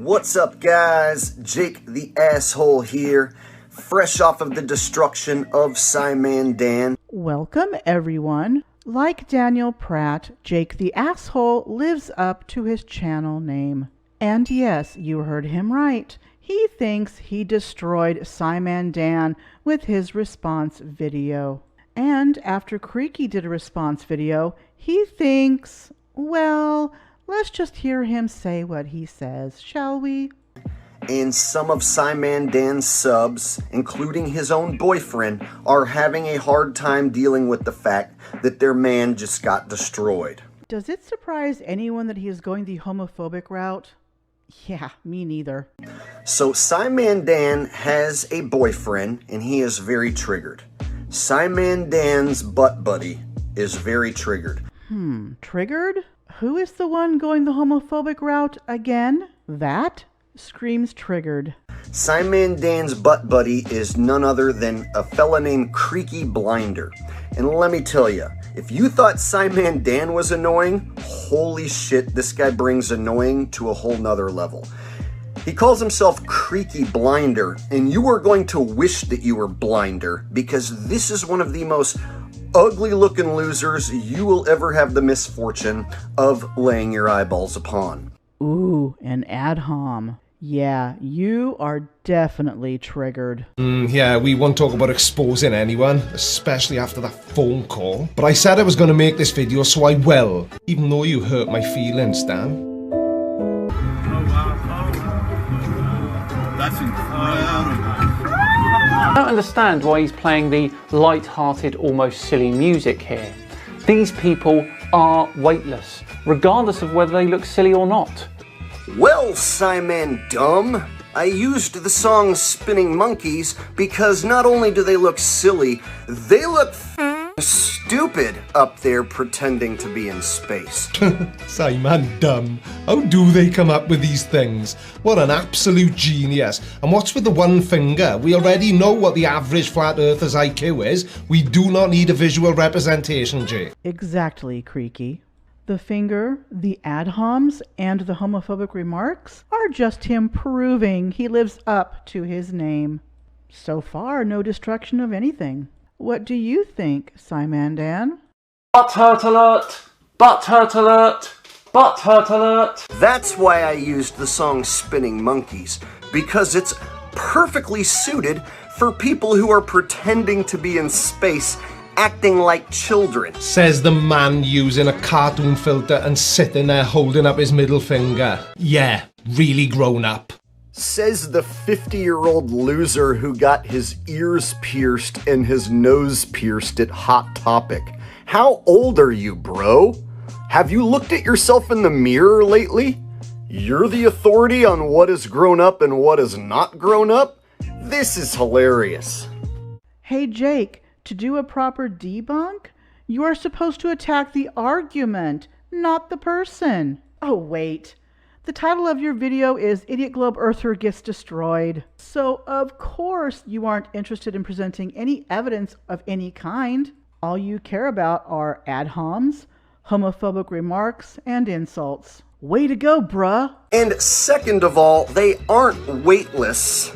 What's up, guys? Jake the Asshole here, fresh off of the destruction of SciManDan. Welcome, everyone. Like Daniel Pratt, Jake the Asshole lives up to his channel name. And yes, you heard him right. He thinks he destroyed SciManDan with his response video. And after Creaky did a response video, he thinks, well, let's just hear him say what he says, shall we? And some of SciManDan's subs, including his own boyfriend, are having a hard time dealing with the fact that their man just got destroyed. Does it surprise anyone that he is going the homophobic route? Yeah, me neither. So SciManDan has a boyfriend, and he is very triggered. SciManDan's butt buddy is very triggered. Triggered? Who is the one going the homophobic route again? That screams triggered. SciManDan's butt buddy is none other than a fella named Creaky Blinder. And let me tell you, if you thought SciManDan was annoying, holy shit, this guy brings annoying to a whole nother level. He calls himself Creaky Blinder, and you are going to wish that you were Blinder, because this is one of the most ugly looking losers you will ever have the misfortune of laying your eyeballs upon. Ooh, an ad hom. Yeah, you are definitely triggered. Yeah, we won't talk about exposing anyone, especially after that phone call. But I said I was going to make this video, so I will, even though you hurt my feelings, Dan. That's incredible. I don't understand why he's playing the light-hearted, almost silly music here. These people are weightless, regardless of whether they look silly or not. Well, SciManDan, I used the song Spinning Monkeys because not only do they look silly, they look stupid up there pretending to be in space. SciManDan, how do they come up with these things? What an absolute genius. And what's with the one finger? We already know what the average flat earther's IQ is. We do not need a visual representation, Jay. Exactly, Creaky. The finger, the ad homs, and the homophobic remarks are just him proving he lives up to his name. So far, no destruction of anything. What do you think, SciManDan? Butt hurt alert! Butt hurt alert! Butt hurt alert! That's why I used the song Spinning Monkeys, because it's perfectly suited for people who are pretending to be in space, acting like children. Says the man using a cartoon filter and sitting there holding up his middle finger. Yeah, really grown up. Says the 50-year-old loser who got his ears pierced and his nose pierced at Hot Topic. How old are you, bro? Have you looked at yourself in the mirror lately? You're the authority on what is grown up and what is not grown up? This is hilarious. Hey, Jake, to do a proper debunk, you are supposed to attack the argument, not the person. Oh, wait. The title of your video is Idiot Globe Earther Gets Destroyed. So, of course, you aren't interested in presenting any evidence of any kind. All you care about are ad homs, homophobic remarks, and insults. Way to go, bruh. And second of all, they aren't weightless.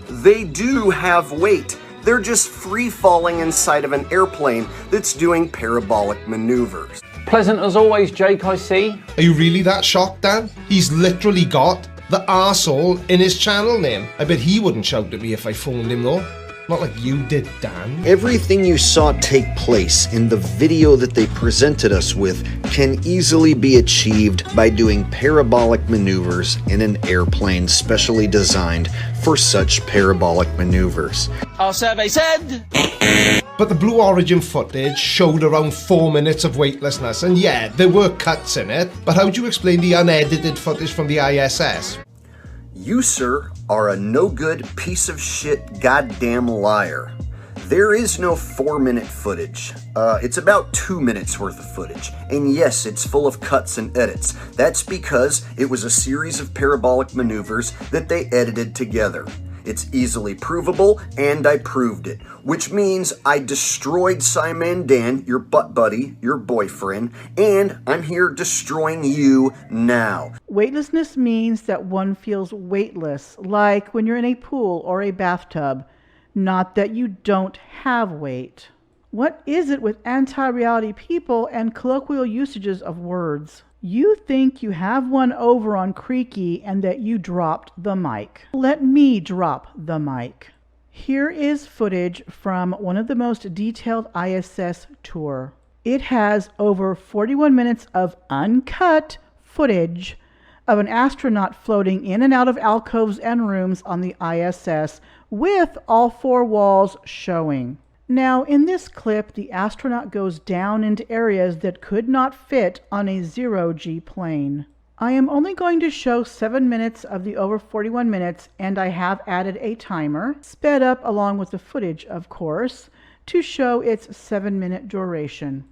They do have weight. They're just free-falling inside of an airplane that's doing parabolic maneuvers. Pleasant as always, Jake, I see. Are you really that shocked, Dan? He's literally got the arsehole in his channel name. I bet he wouldn't shout at me if I phoned him, though. Not like you did, Dan. Everything you saw take place in the video that they presented us with can easily be achieved by doing parabolic maneuvers in an airplane specially designed for such parabolic maneuvers. Our survey said... But the Blue Origin footage showed around 4 minutes of weightlessness, and yeah, there were cuts in it, but how do you explain the unedited footage from the ISS? You, sir, are a no-good piece of shit goddamn liar. There is no 4-minute footage. It's about 2 minutes worth of footage. And yes, it's full of cuts and edits. That's because it was a series of parabolic maneuvers that they edited together. It's easily provable, and I proved it, which means I destroyed SciManDan, your butt buddy, your boyfriend, and I'm here destroying you now. Weightlessness means that one feels weightless, like when you're in a pool or a bathtub, not that you don't have weight. What is it with anti-reality people and colloquial usages of words? You think you have one over on Creaky and that you dropped the mic. Let me drop the mic. Here is footage from one of the most detailed ISS tour. It has over 41 minutes of uncut footage of an astronaut floating in and out of alcoves and rooms on the ISS with all four walls showing. Now, in this clip, the astronaut goes down into areas that could not fit on a zero-G plane. I am only going to show 7 minutes of the over 41 minutes, and I have added a timer, sped up along with the footage, of course, to show its 7-minute duration.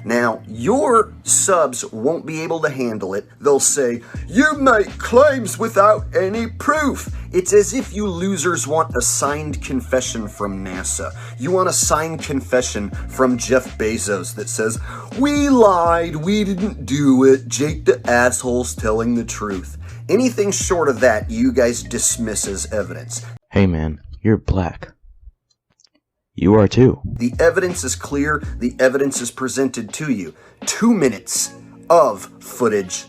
Now, your subs won't be able to handle it. They'll say, "You make claims without any proof." It's as if you losers want a signed confession from NASA. You want a signed confession from Jeff Bezos that says, "We lied, we didn't do it, Jake the asshole's telling the truth." Anything short of that, you guys dismiss as evidence. Hey man, you're black. You are too. The evidence is clear. The evidence is presented to you. 2 minutes of footage,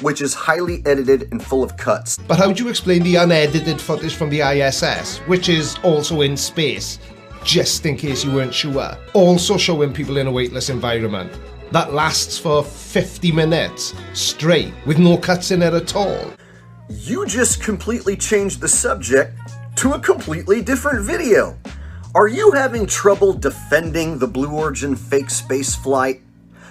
which is highly edited and full of cuts. But how do you explain the unedited footage from the ISS, which is also in space, just in case you weren't sure, also showing people in a weightless environment that lasts for 50 minutes straight with no cuts in it at all? You just completely changed the subject to a completely different video. Are you having trouble defending the Blue Origin fake space flight?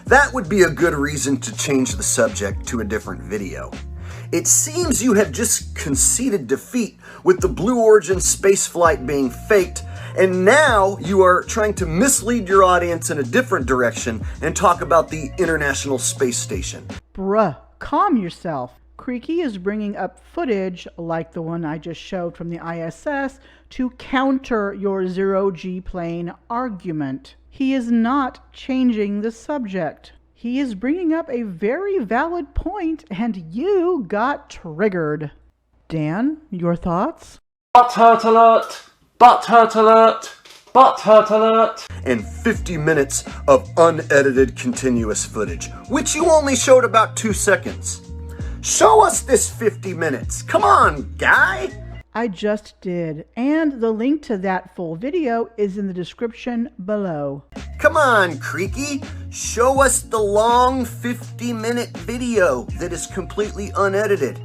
That would be a good reason to change the subject to a different video. It seems you have just conceded defeat with the Blue Origin spaceflight being faked, and now you are trying to mislead your audience in a different direction and talk about the International Space Station. Bruh, calm yourself. Creaky is bringing up footage like the one I just showed from the ISS to counter your zero-G plane argument. He is not changing the subject. He is bringing up a very valid point, and you got triggered. Dan, your thoughts? Butt hurt alert! Butt hurt alert! Butt hurt alert! And 50 minutes of unedited continuous footage, which you only showed about 2 seconds. Show us this 50 minutes. Come on, guy. I just did, and the link to that full video is in the description below. Come on, Creaky. Show us the long 50-minute video that is completely unedited.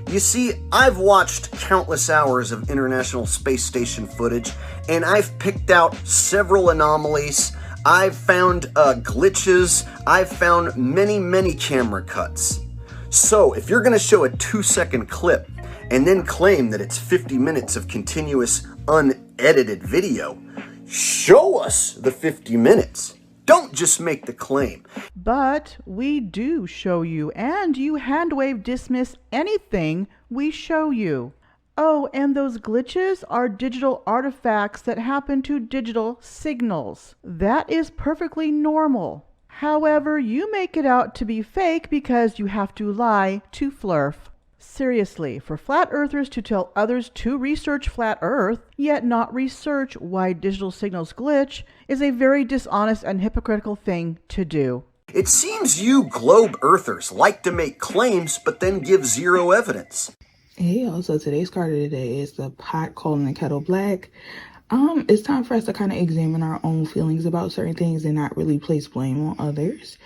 You see, I've watched countless hours of International Space Station footage, and I've picked out several anomalies. I've found glitches. I've found many camera cuts. So if you're going to show a 2-second clip and then claim that it's 50 minutes of continuous unedited video, show us the 50 minutes. Don't just make the claim. But we do show you, and you handwave dismiss anything we show you. Oh, and those glitches are digital artifacts that happen to digital signals. That is perfectly normal. However, you make it out to be fake because you have to lie to Flurf. Seriously, for flat earthers to tell others to research flat earth, yet not research why digital signals glitch, is a very dishonest and hypocritical thing to do. It seems you globe earthers like to make claims but then give zero evidence. Hey y'all, so today's card of the day is the pot calling the kettle black. It's time for us to kind of examine our own feelings about certain things and not really place blame on others,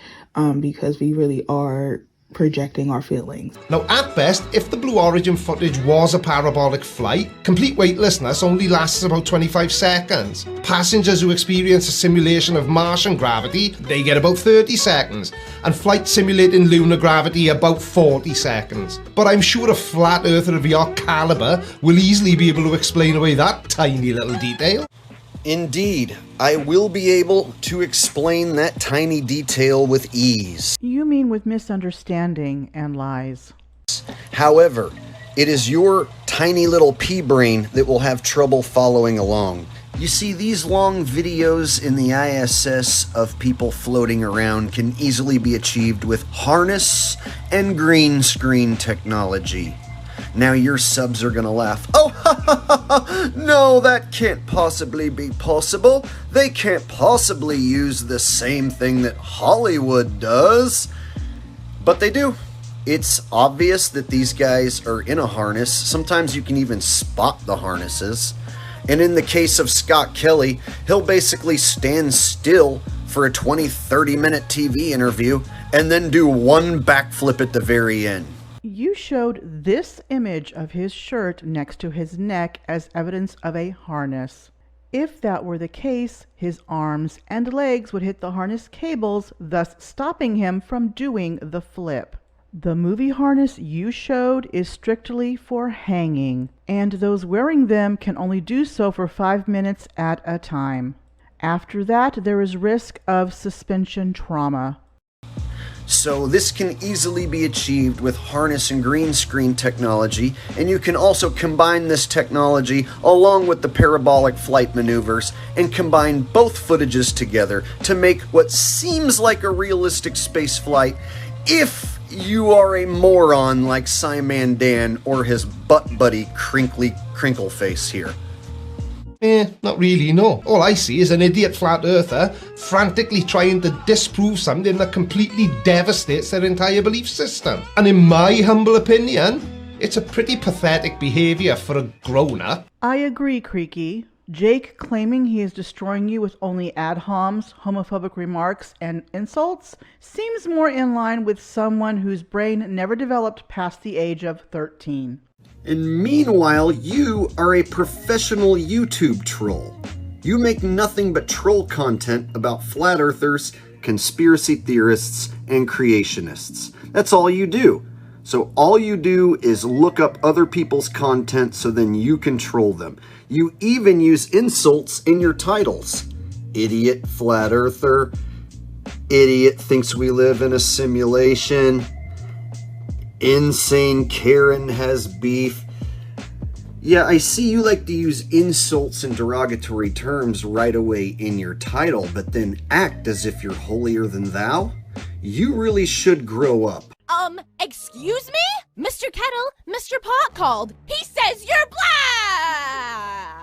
because we really are projecting our feelings. Now, at best, if the Blue Origin footage was a parabolic flight, complete weightlessness only lasts about 25 seconds. Passengers who experience a simulation of Martian gravity, they get about 30 seconds, and flight simulating lunar gravity about 40 seconds. But I'm sure a flat earther of your caliber will easily be able to explain away that tiny little detail. Indeed, I will be able to explain that tiny detail with ease. You mean with misunderstanding and lies. However, it is your tiny little pea brain that will have trouble following along. You see, these long videos in the ISS of people floating around can easily be achieved with harness and green screen technology. Now your subs are gonna laugh. Oh, ha, ha, ha, ha. No, that can't possibly be possible. They can't possibly use the same thing that Hollywood does. But they do. It's obvious that these guys are in a harness. Sometimes you can even spot the harnesses. And in the case of Scott Kelly, he'll basically stand still for a 20-30 minute TV interview and then do one backflip at the very end. You showed this image of his shirt next to his neck as evidence of a harness. If that were the case, his arms and legs would hit the harness cables, thus stopping him from doing the flip. The movie harness you showed is strictly for hanging, and those wearing them can only do so for 5 minutes at a time. After that, there is risk of suspension trauma. So this can easily be achieved with harness and green screen technology, and you can also combine this technology along with the parabolic flight maneuvers and combine both footages together to make what seems like a realistic space flight if you are a moron like SciManDan or his butt buddy Crinkleface here. Not really, no. All I see is an idiot flat earther frantically trying to disprove something that completely devastates their entire belief system. And in my humble opinion, it's a pretty pathetic behaviour for a grown-up. I agree, Creaky. Jake claiming he is destroying you with only ad homs, homophobic remarks, and insults seems more in line with someone whose brain never developed past the age of 13. And meanwhile, you are a professional YouTube troll. You make nothing but troll content about flat earthers, conspiracy theorists, and creationists. That's all you do. So all you do is look up other people's content so then you can troll them. You even use insults in your titles. Idiot flat earther. Idiot thinks we live in a simulation. Insane Karen has beef. Yeah, I see you like to use insults and derogatory terms right away in your title, but then act as if you're holier than thou? You really should grow up. Excuse me? Mr. Kettle, Mr. Pot called. He says you're black!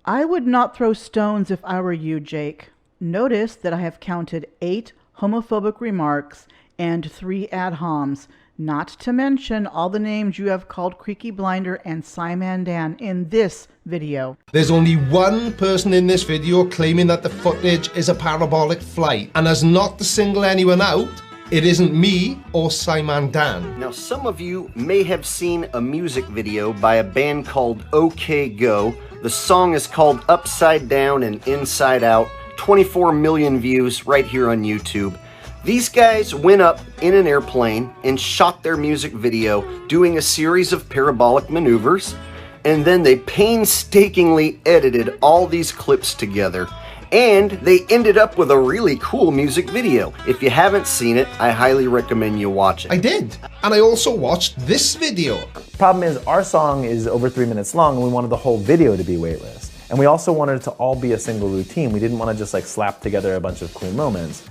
I would not throw stones if I were you, Jake. Notice that I have counted 8 homophobic remarks and 3 ad homs, not to mention all the names you have called Creaky Blinder and SciManDan in this video. There's only one person in this video claiming that the footage is a parabolic flight, and as not to single anyone out, it isn't me or SciManDan. Now, some of you may have seen a music video by a band called OK Go. The song is called Upside Down and Inside Out. 24 million views right here on YouTube. These guys went up in an airplane and shot their music video doing a series of parabolic maneuvers, and then they painstakingly edited all these clips together, and they ended up with a really cool music video. If you haven't seen it, I highly recommend you watch it. I did, and I also watched this video. Problem is, our song is over 3 minutes long, and we wanted the whole video to be weightless. And we also wanted it to all be a single routine. We didn't want to just like slap together a bunch of cool moments.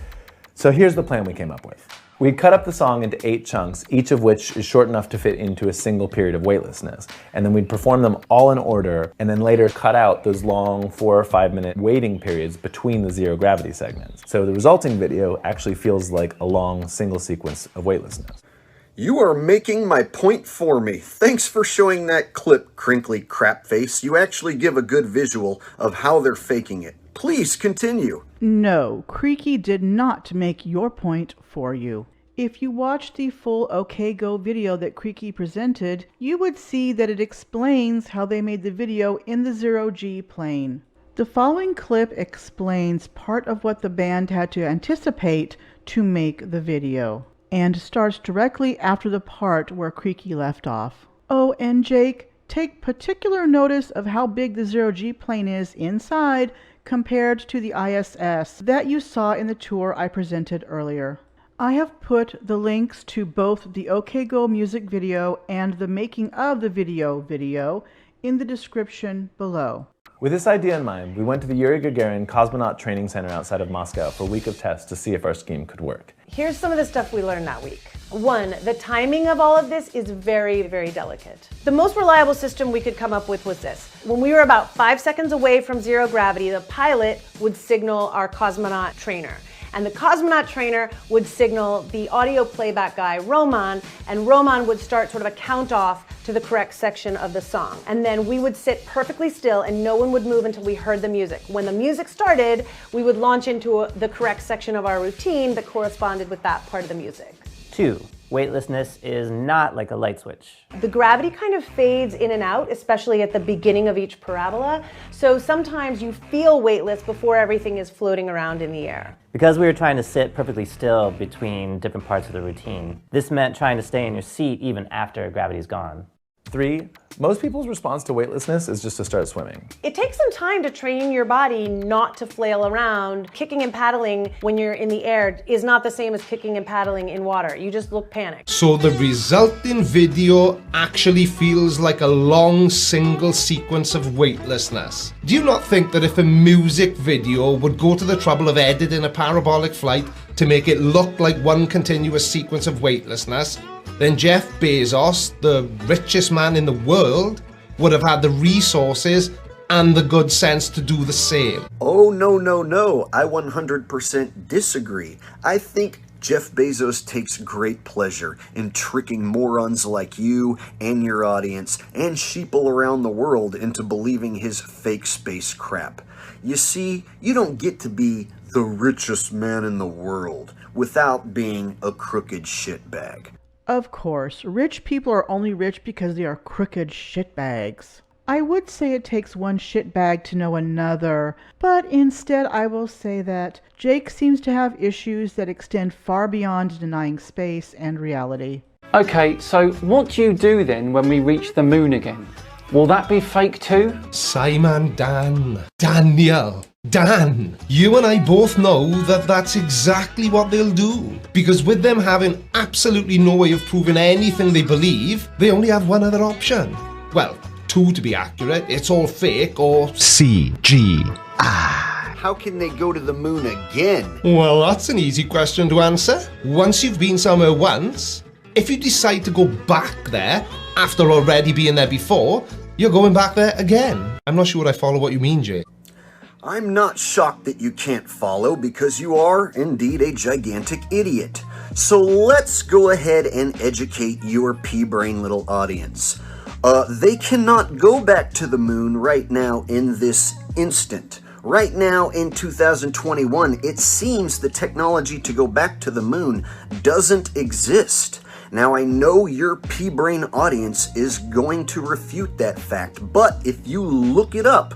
So here's the plan we came up with. We cut up the song into 8 chunks, each of which is short enough to fit into a single period of weightlessness. And then we'd perform them all in order, and then later cut out those long 4 or 5 minute waiting periods between the zero gravity segments. So the resulting video actually feels like a long single sequence of weightlessness. You are making my point for me. Thanks for showing that clip, crinkly crapface. You actually give a good visual of how they're faking it. Please continue. No, Creaky did not make your point for you. If you watched the full OK Go video that Creaky presented, you would see that it explains how they made the video in the 0G plane. The following clip explains part of what the band had to anticipate to make the video, and starts directly after the part where Creaky left off. Oh, and Jake, take particular notice of how big the 0G plane is inside compared to the ISS that you saw in the tour I presented earlier. I have put the links to both the OK Go music video and the making of the video in the description below. With this idea in mind, we went to the Yuri Gagarin Cosmonaut Training Center outside of Moscow for a week of tests to see if our scheme could work. Here's some of the stuff we learned that week. 1, the timing of all of this is very, very delicate. The most reliable system we could come up with was this. When we were about 5 seconds away from zero gravity, the pilot would signal our cosmonaut trainer. And the cosmonaut trainer would signal the audio playback guy, Roman, and Roman would start sort of a count off to the correct section of the song. And then we would sit perfectly still and no one would move until we heard the music. When the music started, we would launch into the correct section of our routine that corresponded with that part of the music. 2, weightlessness is not like a light switch. The gravity kind of fades in and out, especially at the beginning of each parabola. So sometimes you feel weightless before everything is floating around in the air. Because we were trying to sit perfectly still between different parts of the routine, this meant trying to stay in your seat even after gravity's gone. 3, most people's response to weightlessness is just to start swimming. It takes some time to train your body not to flail around. Kicking and paddling when you're in the air is not the same as kicking and paddling in water. You just look panicked. So the resulting video actually feels like a long single sequence of weightlessness. Do you not think that if a music video would go to the trouble of editing a parabolic flight to make it look like one continuous sequence of weightlessness, then Jeff Bezos, the richest man in the world, would have had the resources and the good sense to do the same? Oh, no. I 100% disagree. I think Jeff Bezos takes great pleasure in tricking morons like you and your audience and sheeple around the world into believing his fake space crap. You see, you don't get to be the richest man in the world without being a crooked shitbag. Of course, rich people are only rich because they are crooked shitbags. I would say it takes one shitbag to know another, but instead I will say that Jake seems to have issues that extend far beyond denying space and reality. Okay, so what do you do then when we reach the moon again? Will that be fake too? SciManDan, Daniel, Dan, you and I both know that that's exactly what they'll do. Because with them having absolutely no way of proving anything they believe, they only have one other option. Well, 2 to be accurate. It's all fake or CGI. how can they go to the moon again? Well, that's an easy question to answer. Once you've been somewhere once, if you decide to go back there after already being there before, you're going back there again. I'm not sure I follow what you mean, Jay. I'm not shocked that you can't follow because you are indeed a gigantic idiot. So let's go ahead and educate your pea-brain little audience. They cannot go back to the moon right now in this instant. Right now in 2021, it seems the technology to go back to the moon doesn't exist. Now, I know your pea-brain audience is going to refute that fact, but if you look it up,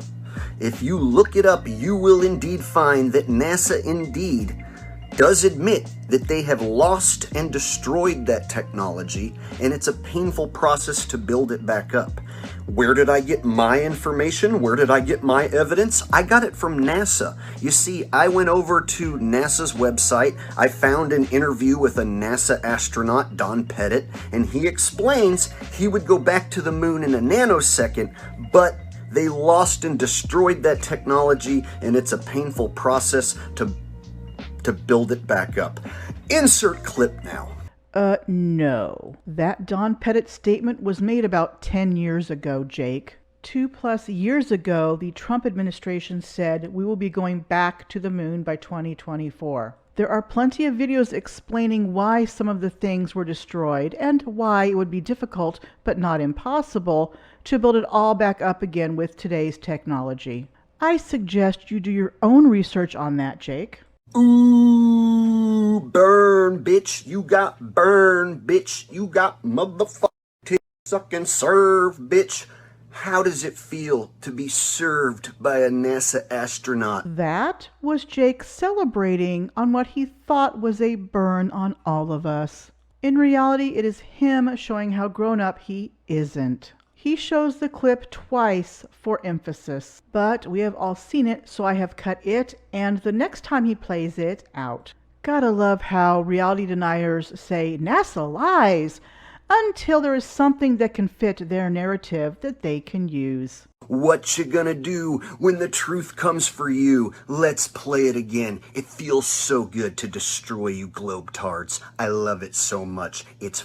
you will indeed find that NASA indeed does admit that they have lost and destroyed that technology, and it's a painful process to build it back up. Where did I get my information? Where did I get my evidence? I got it from NASA. You see, I went over to NASA's website. I found an interview with a NASA astronaut, Don Pettit, and he explains he would go back to the moon in a nanosecond, but they lost and destroyed that technology, and it's a painful process to build it back up. Insert clip now. No. That Don Pettit statement was made about 10 years ago, Jake. 2+ years ago, the Trump administration said we will be going back to the moon by 2024. There are plenty of videos explaining why some of the things were destroyed and why it would be difficult, but not impossible, to build it all back up again with today's technology. I suggest you do your own research on that, Jake. Ooh, burn, bitch. You got burn, bitch. You got motherfucking suck and serve, bitch. How does it feel to be served by a NASA astronaut? That was Jake celebrating on what he thought was a burn on all of us. In reality, it is him showing how grown up he isn't. He shows the clip twice for emphasis, but we have all seen it, so I have cut it and the next time he plays it out. Gotta love how reality deniers say NASA lies until there is something that can fit their narrative that they can use. What you gonna do when the truth comes for you? Let's play it again. It feels so good to destroy you globetards. I love it so much. It's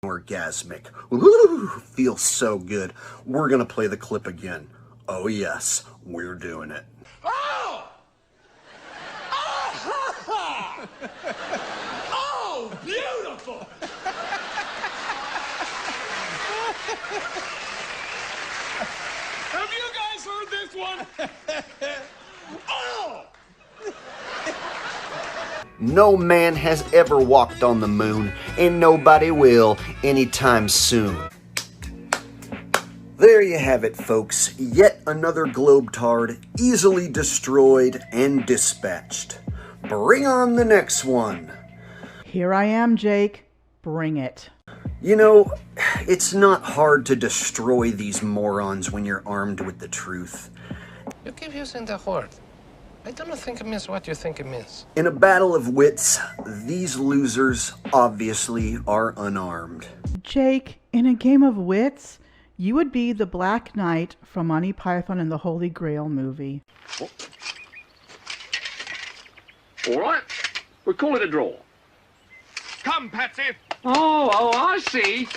orgasmic. Woo, feels so good. We're gonna play the clip again. Oh yes, we're doing it. Oh! Oh! Oh, beautiful! Have you guys heard this one? Oh! No man has ever walked on the moon, and nobody will anytime soon. There you have it, folks. Yet another globetard easily destroyed and dispatched. Bring on the next one. Here I am, Jake. Bring it. You know, it's not hard to destroy these morons when you're armed with the truth. You keep using the word. I don't think it means what you think it means. In a battle of wits, these losers obviously are unarmed. Jake, in a game of wits, you would be the Black Knight from Monty Python and the Holy Grail movie. All right, we'll call it a draw. Come, Patsy. Oh, I see.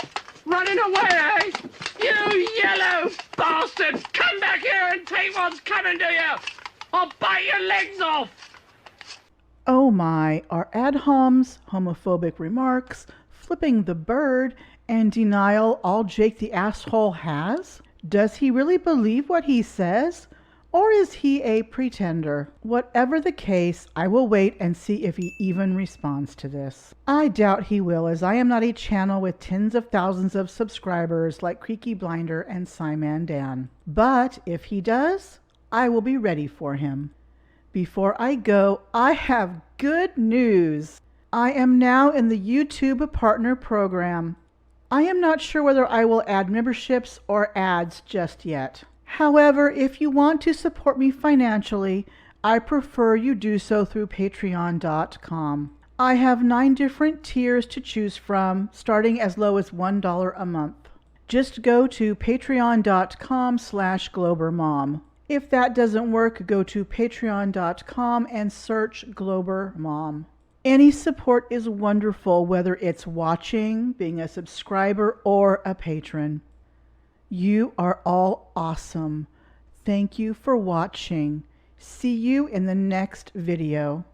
Running away, eh? You yellow bastard! Come back here and take what's coming to you! I'll bite your legs off! Oh my, are ad homs, homophobic remarks, flipping the bird, and denial all Jake the asshole has? Does he really believe what he says? Or is he a pretender? Whatever the case, I will wait and see if he even responds to this. I doubt he will, as I am not a channel with tens of thousands of subscribers like Creaky Blinder and SciManDan. But if he does, I will be ready for him. Before I go, I have good news. I am now in the YouTube Partner Program. I am not sure whether I will add memberships or ads just yet. However, if you want to support me financially, I prefer you do so through Patreon.com. I have 9 different tiers to choose from, starting as low as $1 a month. Just go to Patreon.com/GloberMom. If that doesn't work, go to patreon.com and search Glober Mom. Any support is wonderful, whether it's watching, being a subscriber, or a patron. You are all awesome. Thank you for watching. See you in the next video.